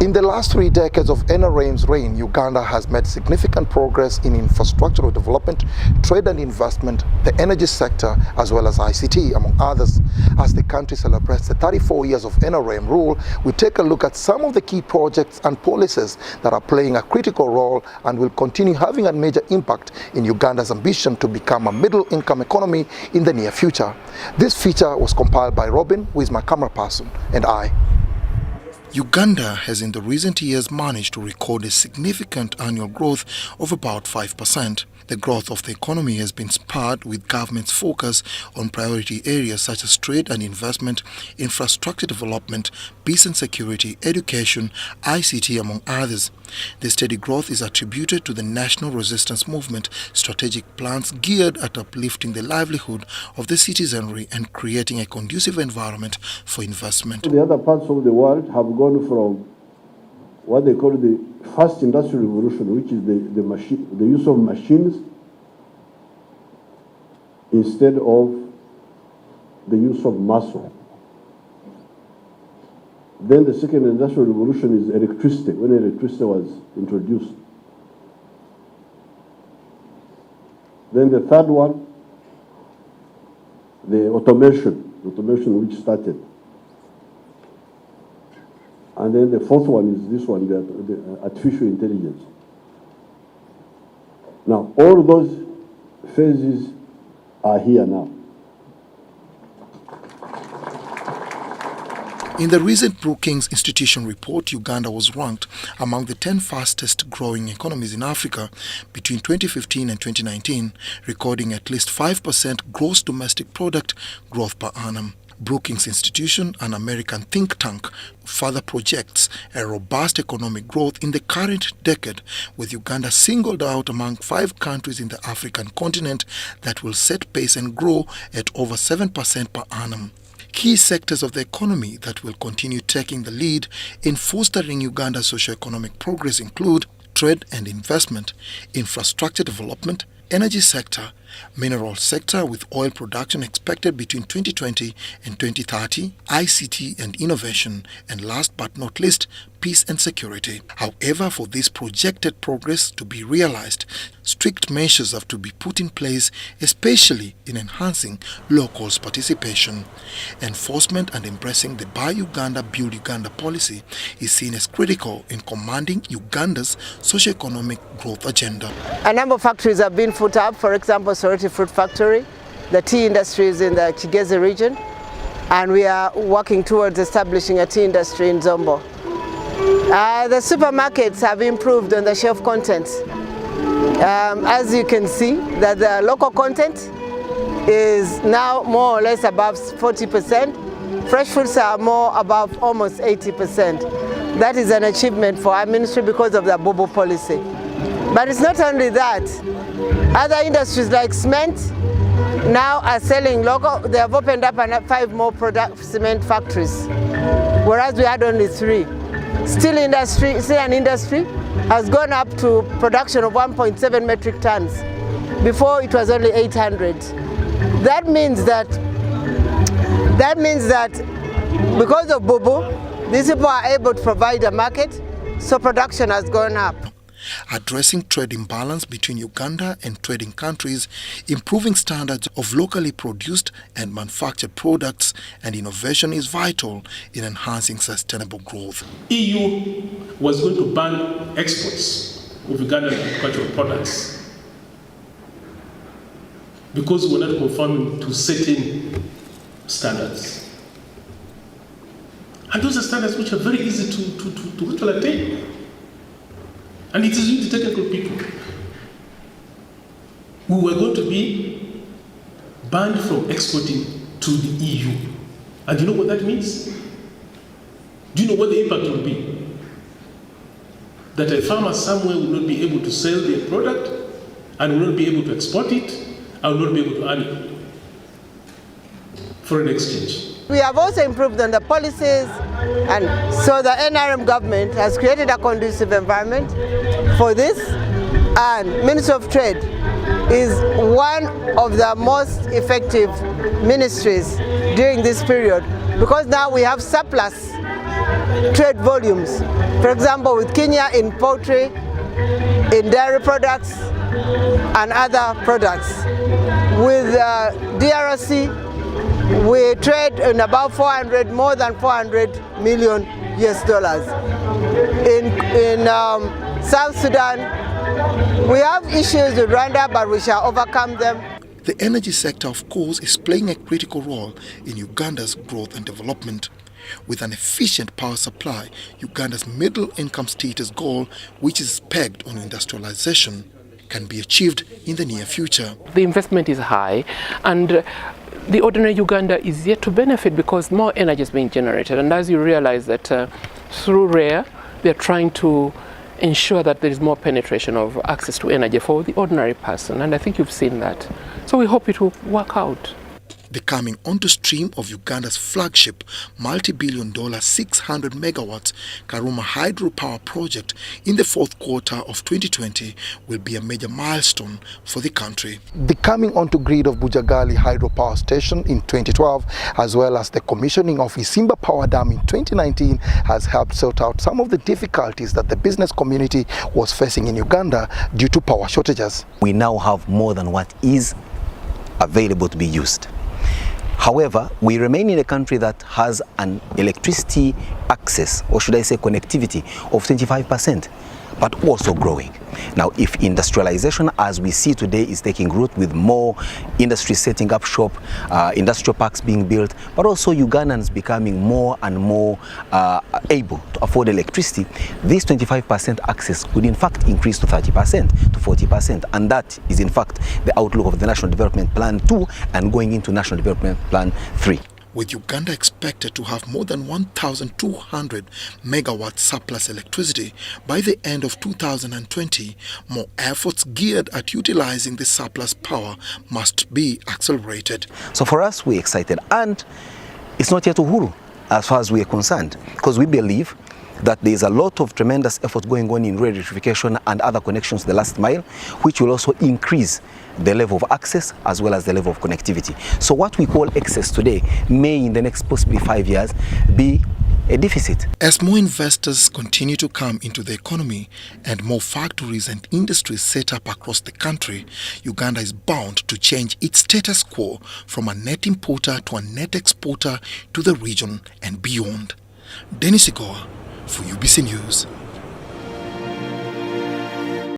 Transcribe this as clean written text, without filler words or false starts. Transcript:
In the last 3 decades of NRM's reign, Uganda has made significant progress in infrastructural development, trade and investment, the energy sector, as well as ICT, among others. As the country celebrates the 34 years of NRM rule, we take a look at some of the key projects and policies that are playing a critical role and will continue having a major impact in Uganda's ambition to become a middle-income economy in the near future. This feature was compiled by Robin, who is my camera person, and I. Uganda has in the recent years managed to record a significant annual growth of about 5%. The growth of the economy has been spurred with government's focus on priority areas such as trade and investment, infrastructure development, peace and security, education, ICT, among others. The steady growth is attributed to the National Resistance Movement strategic plans geared at uplifting the livelihood of the citizenry and creating a conducive environment for investment. The other parts of the world have gone from what they call the first industrial revolution, which is the use of machines instead of the use of muscle. Then the second industrial revolution is electricity, when electricity was introduced. Then the third one, the automation which started. And then the fourth one is this one, the artificial intelligence. Now, all those phases are here now. In the recent Brookings Institution report, Uganda was ranked among the 10 fastest growing economies in Africa between 2015 and 2019, recording at least 5% gross domestic product growth per annum. Brookings Institution, an American think tank, further projects a robust economic growth in the current decade, with Uganda singled out among 5 countries in the African continent that will set pace and grow at over 7% per annum. Key sectors of the economy that will continue taking the lead in fostering Uganda's socio-economic progress include trade and investment, infrastructure development, energy sector, mineral sector with oil production expected between 2020 and 2030, ICT and innovation, and last but not least, peace and security. However, for this projected progress to be realized, strict measures have to be put in place, especially in enhancing locals' participation. Enforcement and embracing the Buy Uganda, Build Uganda policy is seen as critical in commanding Uganda's socio-economic growth agenda. A number of factories have been put up, for example, Sorority Fruit Factory, the tea industry is in the Kigezi region, and we are working towards establishing a tea industry in Zombo. The supermarkets have improved on the shelf content. As you can see, that the local content is now more or less above 40%. Fresh fruits are more above almost 80%. That is an achievement for our ministry because of the Bobo policy. But it's not only that. Other industries like cement now are selling local. They have opened up 5 more cement factories, whereas we had only 3. Steel and industry has gone up to production of 1.7 metric tons. Before it was only 800. That means that because of Bubu, these people are able to provide a market, so production has gone up. Addressing trade imbalance between Uganda and trading countries, improving standards of locally produced and manufactured products, and innovation is vital in enhancing sustainable growth. EU was going to ban exports of Ugandan agricultural products because we were not conforming to certain standards. And those are standards which are very easy to attain. And it is with the technical people. We were going to be banned from exporting to the EU. And you know what that means? Do you know what the impact will be? That a farmer somewhere will not be able to sell their product and will not be able to export it and will not be able to earn it. Foreign exchange. We have also improved on the policies, and so the NRM government has created a conducive environment for this, and Ministry of Trade is one of the most effective ministries during this period, because now we have surplus trade volumes. For example, with Kenya in poultry, in dairy products, and other products. With DRC, we trade in about more than 400 million US dollars. In South Sudan, we have issues with Rwanda, but we shall overcome them. The energy sector, of course, is playing a critical role in Uganda's growth and development. With an efficient power supply, Uganda's middle-income status goal, which is pegged on industrialization, can be achieved in the near future. The investment is high, and the ordinary Uganda is yet to benefit because more energy is being generated. And as you realize that through RARE, they're trying to ensure that there is more penetration of access to energy for the ordinary person. And I think you've seen that. So we hope it will work out. The coming onto stream of Uganda's flagship multi-billion-dollar 600 megawatts Karuma hydropower project in the fourth quarter of 2020 will be a major milestone for the country. The coming onto grid of Bujagali hydropower station in 2012, as well as the commissioning of Isimba Power Dam in 2019, has helped sort out some of the difficulties that the business community was facing in Uganda due to power shortages. We now have more than what is available to be used. However, we remain in a country that has an electricity access, or should I say connectivity, of 25%, but also growing. Now, if industrialization as we see today is taking root with more industry setting up shop, industrial parks being built, but also Ugandans becoming more and more able to afford electricity, this 25% access could in fact increase to 30%, to 40%. And that is in fact the outlook of the National Development Plan 2 and going into National Development Plan 3. With Uganda expected to have more than 1,200 megawatts surplus electricity by the end of 2020, more efforts geared at utilizing the surplus power must be accelerated. So for us, we're excited, and it's not yet uhuru as far as we are concerned, because we believe that there is a lot of tremendous effort going on in rail electrification and other connections to the last mile, which will also increase the level of access as well as the level of connectivity. So what we call excess today may in the next possibly 5 years be a deficit. As more investors continue to come into the economy and more factories and industries set up across the country, Uganda is bound to change its status quo from a net importer to a net exporter to the region and beyond. Dennis Igoa for UBC News.